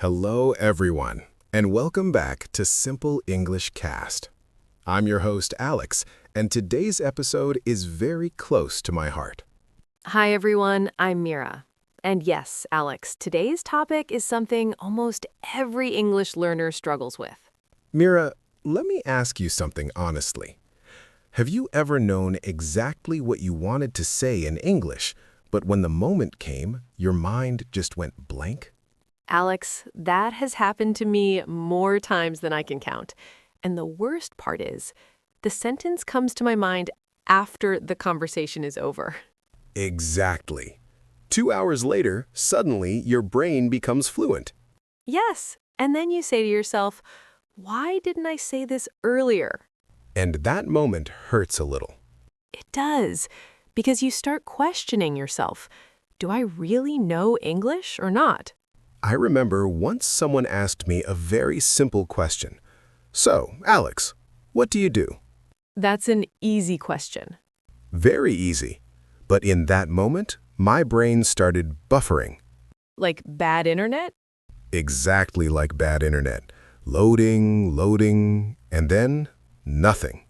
Hello, everyone, and welcome back to Simple English Cast. I'm your host, Alex, and today's episode is very close to my heart. Hi everyone, I'm Mira. And yes, Alex, today's topic is something almost every English learner struggles with. Mira, let me ask you something honestly. Have you ever known exactly what you wanted to say in English, but when the moment came, your mind just went blank? Alex, that has happened to me more times than I can count. And the worst part is, the sentence comes to my mind after the conversation is over. Exactly. 2 hours later, suddenly your brain becomes fluent. Yes, and then you say to yourself, why didn't I say this earlier? And that moment hurts a little. It does, because you start questioning yourself. Do I really know English or not? I remember once someone asked me a very simple question. So, Alex, what do you do? That's an easy question. Very easy. But in that moment, my brain started buffering. Like bad internet? Exactly like bad internet. Loading, and then nothing.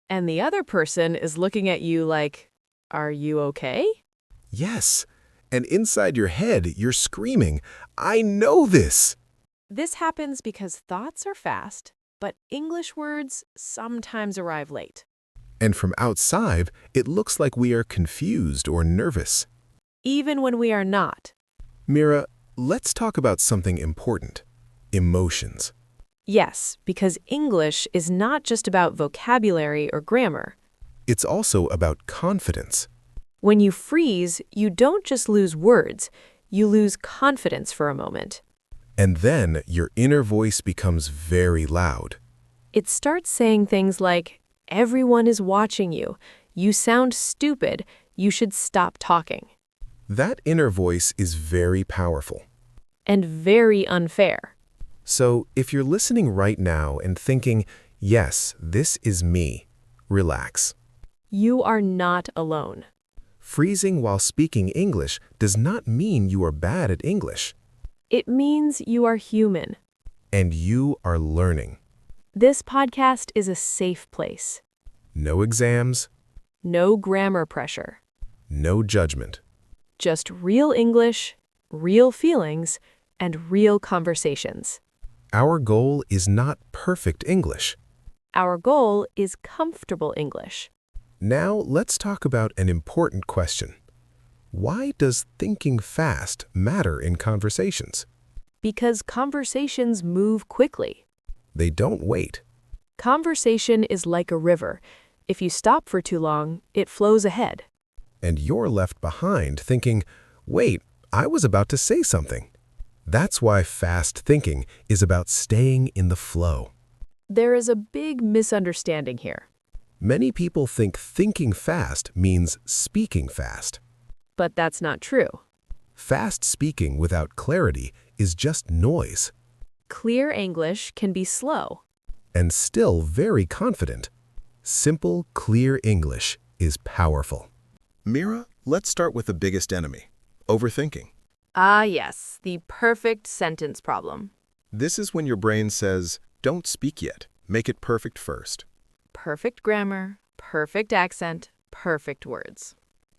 And the other person is looking at you like, are you okay? Yes. And inside your head, you're screaming, I know this! This happens because thoughts are fast, but English words sometimes arrive late. And from outside, it looks like we are confused or nervous. Even when we are not. Mira, let's talk about something important. Emotions. Yes, because English is not just about vocabulary or grammar. It's also about confidence. When you freeze, you don't just lose words, you lose confidence for a moment. And then your inner voice becomes very loud. It starts saying things like, everyone is watching you, you sound stupid, you should stop talking. That inner voice is very powerful. And very unfair. So if you're listening right now and thinking, yes, this is me, relax. You are not alone. Freezing while speaking English does not mean you are bad at English. It means you are human. And you are learning. This podcast is a safe place. No exams. No grammar pressure. No judgment. Just real English, real feelings, and real conversations. Our goal is not perfect English. Our goal is comfortable English. Now let's talk about an important question. Why does thinking fast matter in conversations? Because conversations move quickly. They don't wait. Conversation is like a river. If you stop for too long, it flows ahead. And you're left behind thinking, wait, I was about to say something. That's why fast thinking is about staying in the flow. There is a big misunderstanding here. Many people think thinking fast means speaking fast. But that's not true. Fast speaking without clarity is just noise. Clear English can be slow. And still very confident. Simple, clear English is powerful. Mira, let's start with the biggest enemy, overthinking. Ah, yes, the perfect sentence problem. This is when your brain says, don't speak yet, make it perfect first. Perfect grammar, perfect accent, perfect words.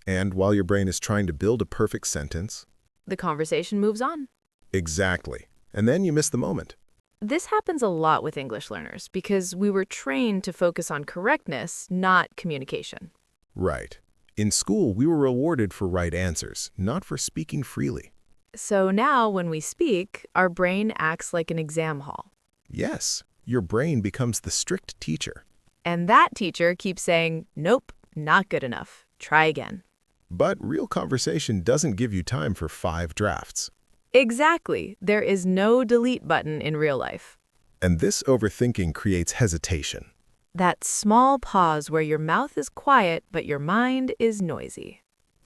And while your brain is trying to build a perfect sentence, The conversation moves on. exactly, and then you miss the moment. This happens a lot with English learners because we were trained to focus on correctness, not communication. Right. In school, we were rewarded for right answers, not for speaking freely. So now when we speak, our brain acts like an exam hall. Yes, your brain becomes the strict teacher. And that teacher keeps saying, nope, not good enough. Try again. But real conversation doesn't give you time for 5 drafts. Exactly. There is no delete button in real life. And this overthinking creates hesitation. That small pause where your mouth is quiet but your mind is noisy.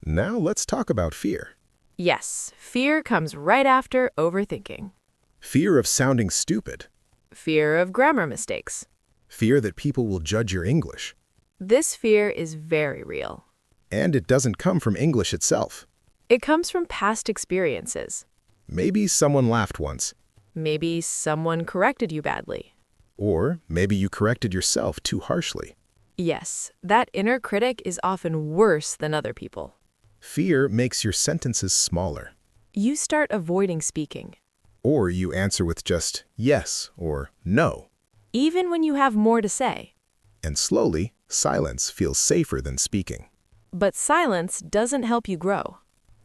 Now let's talk about fear. Yes, fear comes right after overthinking. Fear of sounding stupid. Fear of grammar mistakes. Fear that people will judge your English. This fear is very real. And it doesn't come from English itself. It comes from past experiences. Maybe someone laughed once. Maybe someone corrected you badly. Or maybe you corrected yourself too harshly. Yes, that inner critic is often worse than other people. Fear makes your sentences smaller. You start avoiding speaking, Or you answer with just yes or no. even when you have more to say. And slowly, silence feels safer than speaking. But silence doesn't help you grow.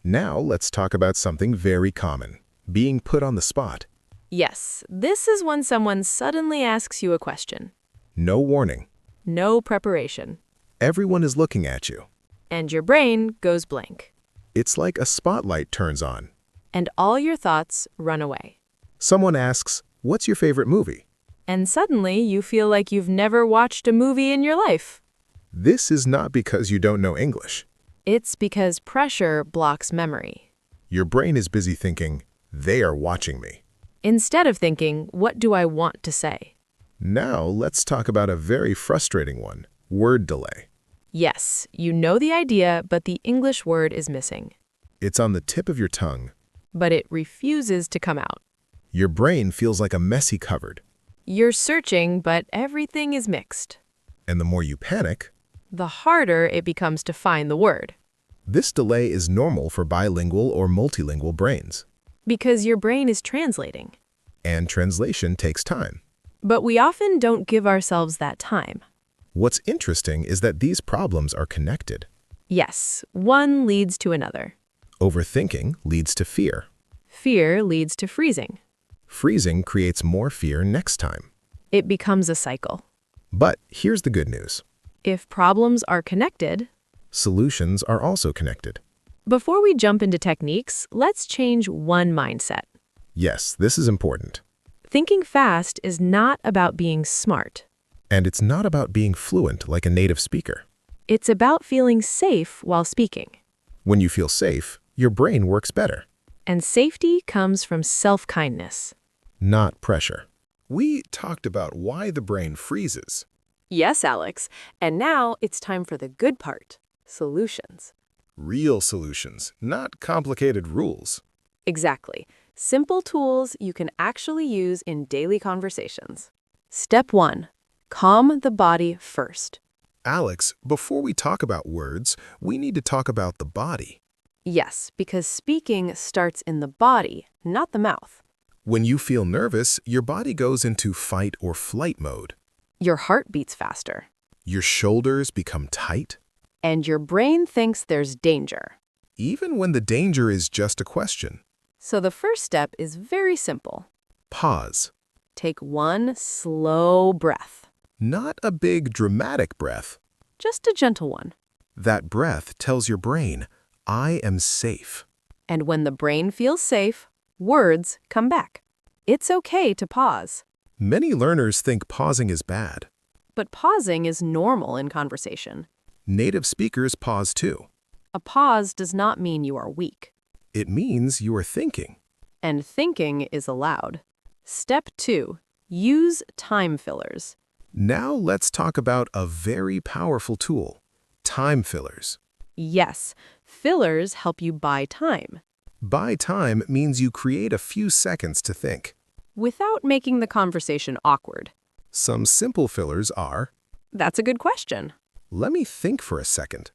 Now let's talk about something very common, being put on the spot. Yes, this is when someone suddenly asks you a question. No warning. No preparation. Everyone is looking at you. And your brain goes blank. It's like a spotlight turns on. And all your thoughts run away. Someone asks, "What's your favorite movie?" And suddenly you feel like you've never watched a movie in your life. This is not because you don't know English. It's because pressure blocks memory. Your brain is busy thinking, "They are watching me." Instead of thinking, what do I want to say? Now let's talk about a very frustrating one, word delay. Yes, you know the idea, but the English word is missing. It's on the tip of your tongue. But it refuses to come out. Your brain feels like a messy cupboard. You're searching, but everything is mixed. And the more you panic, The harder it becomes to find the word. this delay is normal for bilingual or multilingual brains. Because your brain is translating. And translation takes time. But we often don't give ourselves that time. What's interesting is that these problems are connected. Yes, one leads to another. Overthinking leads to fear. Fear leads to freezing. Freezing creates more fear next time. It becomes a cycle. But here's the good news. If problems are connected, Solutions are also connected. before we jump into techniques, let's change one mindset. Yes, this is important. Thinking fast is not about being smart. And it's not about being fluent like a native speaker. It's about feeling safe while speaking. When you feel safe, your brain works better, And safety comes from self-kindness. not pressure. We talked about why the brain freezes. Yes, Alex. And now it's time for the good part. Solutions. Real solutions, not complicated rules. Exactly. Simple tools you can actually use in daily conversations. Step 1. Calm the body first. Alex, before we talk about words, we need to talk about the body. Yes, because speaking starts in the body, not the mouth. When you feel nervous, your body goes into fight or flight mode. Your heart beats faster. Your shoulders become tight. And your brain thinks there's danger. Even when the danger is just a question. So the first step is very simple. Pause. Take one slow breath. Not a big dramatic breath. Just a gentle one. That breath tells your brain, "I am safe." And when the brain feels safe, words come back. It's okay to pause. Many learners think pausing is bad. But pausing is normal in conversation. Native speakers pause too. A pause does not mean you are weak. It means you are thinking. And thinking is allowed. Step 2. Use time fillers. Now let's talk about a very powerful tool, time fillers. Yes, fillers help you buy time. Buy time means you create a few seconds to think. Without making the conversation awkward. Some simple fillers are, That's a good question. "Let me think for a second."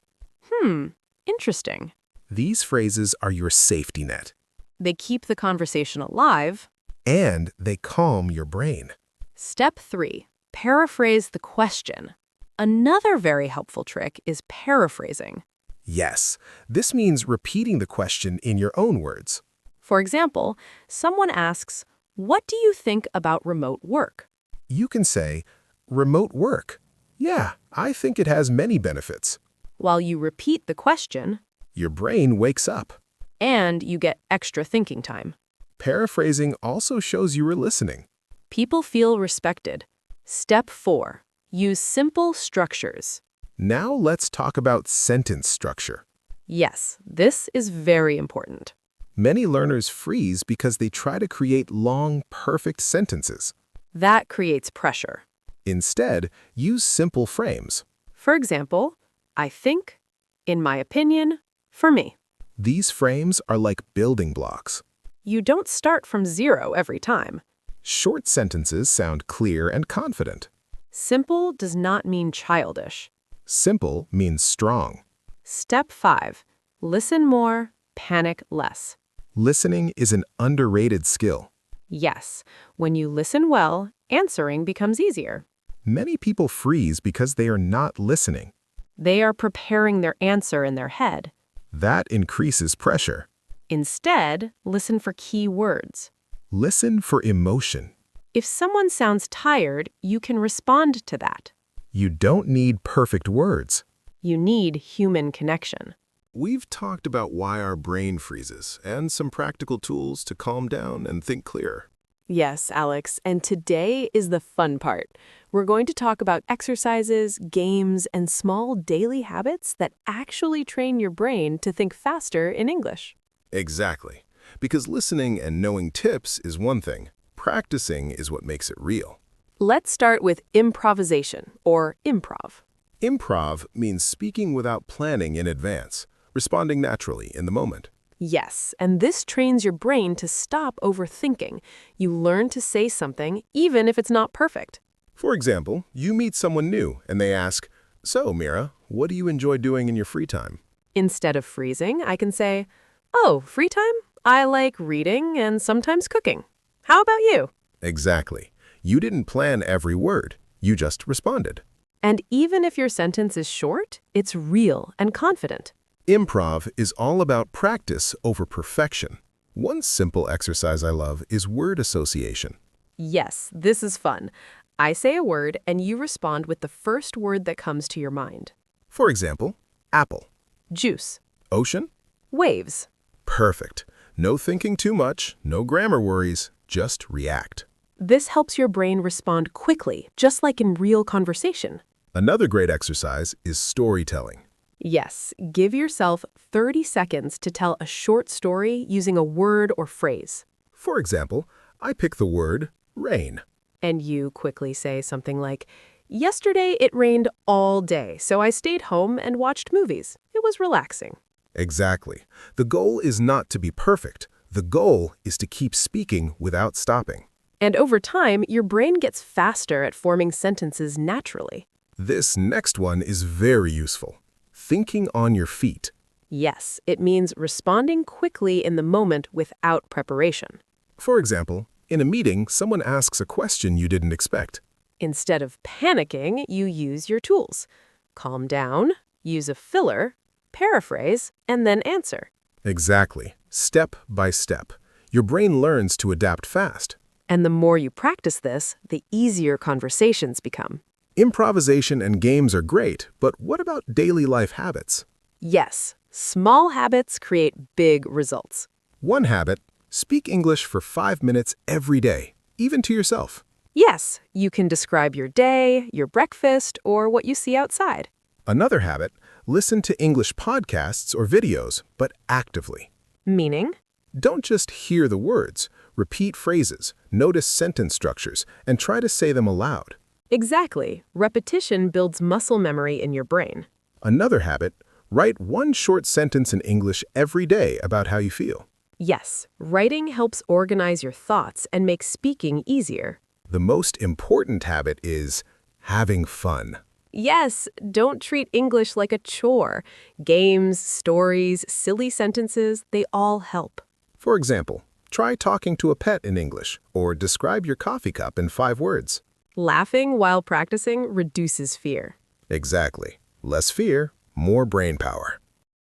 Interesting. These phrases are your safety net. They keep the conversation alive. And they calm your brain. Step 3. Paraphrase the question. Another very helpful trick is paraphrasing. Yes, this means repeating the question in your own words. For example, someone asks, "What do you think about remote work?" You can say, "Remote work. Yeah, I think it has many benefits." While you repeat the question, Your brain wakes up. and you get extra thinking time. Paraphrasing also shows you were listening. People feel respected. Step 4. Use simple structures. Now let's talk about sentence structure. Yes, this is very important. Many learners freeze because they try to create long, perfect sentences. That creates pressure. Instead, use simple frames. For example, I think, in my opinion, for me. These frames are like building blocks. You don't start from zero every time. Short sentences sound clear and confident. Simple does not mean childish. Simple means strong. Step 5. Listen more, panic less. Listening is an underrated skill. Yes, when you listen well, answering becomes easier. Many people freeze because they are not listening. They are preparing their answer in their head. That increases pressure. Instead, listen for key words. Listen for emotion. If someone sounds tired, you can respond to that. You don't need perfect words. You need human connection. We've talked about why our brain freezes and some practical tools to calm down and think clearer. Yes, Alex, and today is the fun part. We're going to talk about exercises, games, and small daily habits that actually train your brain to think faster in English. Exactly. Because listening and knowing tips is one thing. Practicing is what makes it real. Let's start with improvisation, or improv. Improv means speaking without planning in advance, responding naturally in the moment. Yes, and this trains your brain to stop overthinking. You learn to say something even if it's not perfect. For example, you meet someone new and they ask, "So, Mira, what do you enjoy doing in your free time?" Instead of freezing, I can say, "Oh, free time? I like reading and sometimes cooking. How about you?" Exactly. You didn't plan every word. You just responded. And even if your sentence is short, it's real and confident. Improv is all about practice over perfection. One simple exercise I love is word association. Yes, this is fun. I say a word and you respond with the first word that comes to your mind. For example, apple. Juice. Ocean? Waves. Perfect. No thinking too much, no grammar worries, just react. This helps your brain respond quickly, just like in real conversation. Another great exercise is storytelling. Yes, give yourself 30 seconds to tell a short story using a word or phrase. For example, I pick the word rain. And you quickly say something like, "Yesterday it rained all day, so I stayed home and watched movies. It was relaxing." Exactly. The goal is not to be perfect. The goal is to keep speaking without stopping. And over time, your brain gets faster at forming sentences naturally. This next one is very useful. Thinking on your feet. Yes, it means responding quickly in the moment without preparation. For example, in a meeting, someone asks a question you didn't expect. Instead of panicking, you use your tools. Calm down, use a filler, paraphrase, and then answer. Exactly. Step by step. Your brain learns to adapt fast. And the more you practice this, the easier conversations become. Improvisation and games are great, but what about daily life habits? Yes, small habits create big results. One habit, speak English for 5 minutes every day, even to yourself. Yes, you can describe your day, your breakfast, or what you see outside. Another habit, listen to English podcasts or videos, but actively. Meaning? Don't just hear the words. Repeat phrases, notice sentence structures, and try to say them aloud. Exactly. Repetition builds muscle memory in your brain. Another habit, write one short sentence in English every day about how you feel. Yes, writing helps organize your thoughts and make speaking easier. The most important habit is having fun. Yes, don't treat English like a chore. Games, stories, silly sentences, they all help. For example, try talking to a pet in English, or describe your coffee cup in 5 words. Laughing while practicing reduces fear. Exactly. Less fear, more brain power.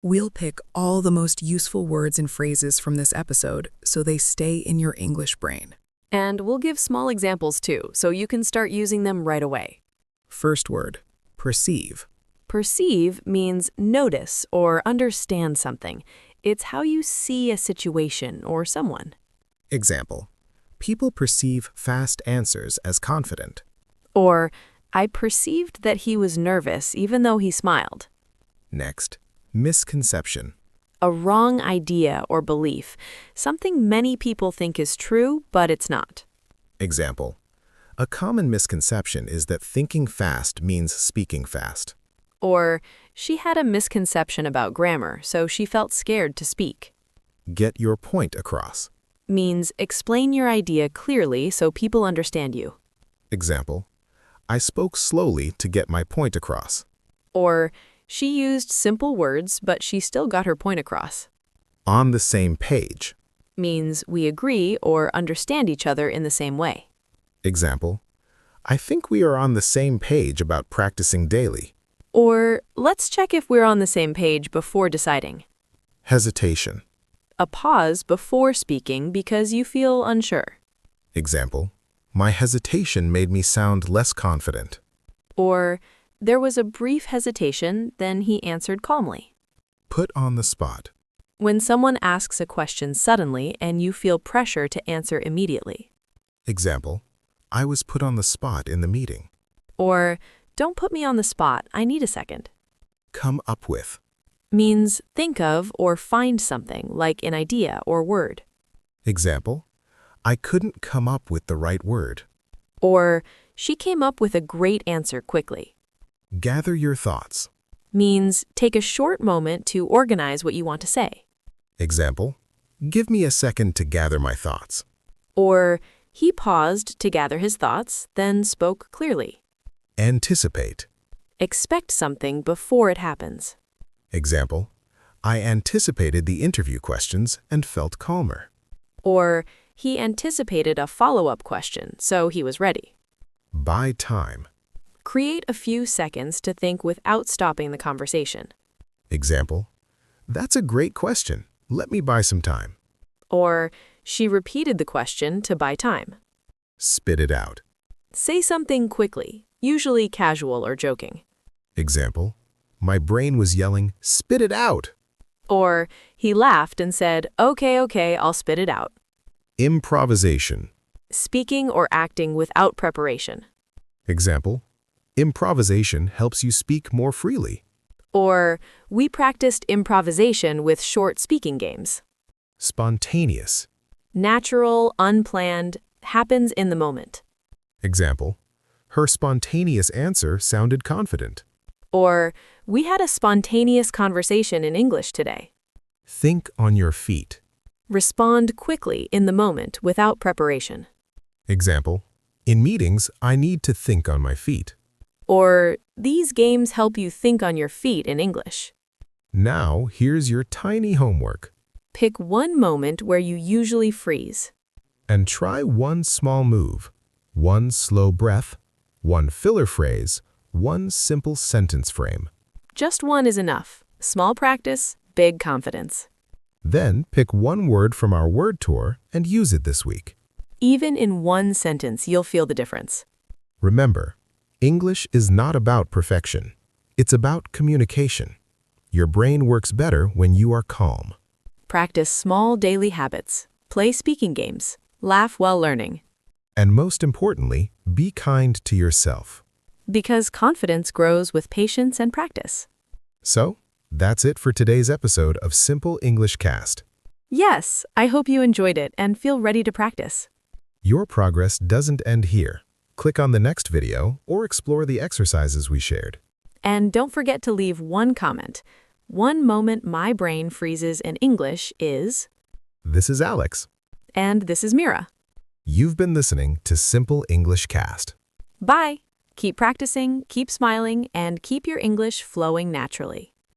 We'll pick all the most useful words and phrases from this episode so they stay in your English brain. And we'll give small examples too, so you can start using them right away. First word, perceive. Perceive means notice or understand something. It's how you see a situation or someone. Example, people perceive fast answers as confident. Or, I perceived that he was nervous even though he smiled. Next, misconception. A wrong idea or belief, something many people think is true, but it's not. Example, a common misconception is that thinking fast means speaking fast. Or, she had a misconception about grammar, so she felt scared to speak. Get your point across. means explain your idea clearly so people understand you. Example, I spoke slowly to get my point across. Or, she used simple words, but she still got her point across. On the same page. Means we agree or understand each other in the same way. Example, I think we are on the same page about practicing daily. Or, let's check if we're on the same page before deciding. Hesitation. A pause before speaking because you feel unsure. Example, my hesitation made me sound less confident. Or, there was a brief hesitation, then he answered calmly. Put on the spot. When someone asks a question suddenly and you feel pressure to answer immediately. Example, I was put on the spot in the meeting. Or, don't put me on the spot, I need a second. Come up with. Means think of or find something, like an idea or word. Example, I couldn't come up with the right word. Or, she came up with a great answer quickly. Gather your thoughts. Means take a short moment to organize what you want to say. Example, give me a second to gather my thoughts. Or, he paused to gather his thoughts, then spoke clearly. Anticipate. Expect something before it happens. Example, I anticipated the interview questions and felt calmer. Or, he anticipated a follow-up question, so he was ready. Buy time. Create a few seconds to think without stopping the conversation. Example, that's a great question. Let me buy some time. Or, she repeated the question to buy time. Spit it out. Say something quickly, usually casual or joking. Example, my brain was yelling, spit it out. Or, he laughed and said, okay, I'll spit it out. Improvisation. Speaking or acting without preparation. Example, improvisation helps you speak more freely. Or, we practiced improvisation with short speaking games. Spontaneous. Natural, unplanned, happens in the moment. Example, her spontaneous answer sounded confident. Or, we had a spontaneous conversation in English today. Think on your feet. Respond quickly in the moment without preparation. Example, in meetings, I need to think on my feet. Or, these games help you think on your feet in English. Now, here's your tiny homework. Pick one moment where you usually freeze. And try one small move, one slow breath, one filler phrase, one simple sentence frame. Just one is enough. Small practice, big confidence. Then pick one word from our word tour and use it this week. Even in one sentence, you'll feel the difference. Remember, English is not about perfection. It's about communication. Your brain works better when you are calm. Practice small daily habits. Play speaking games. Laugh while learning. And most importantly, be kind to yourself. Because confidence grows with patience and practice. So, that's it for today's episode of Simple English Cast. Yes, I hope you enjoyed it and feel ready to practice. Your progress doesn't end here. Click on the next video or explore the exercises we shared. And don't forget to leave one comment. One moment my brain freezes in English is... This is Alex. And this is Mira. You've been listening to Simple English Cast. Bye! Keep practicing, keep smiling, and keep your English flowing naturally.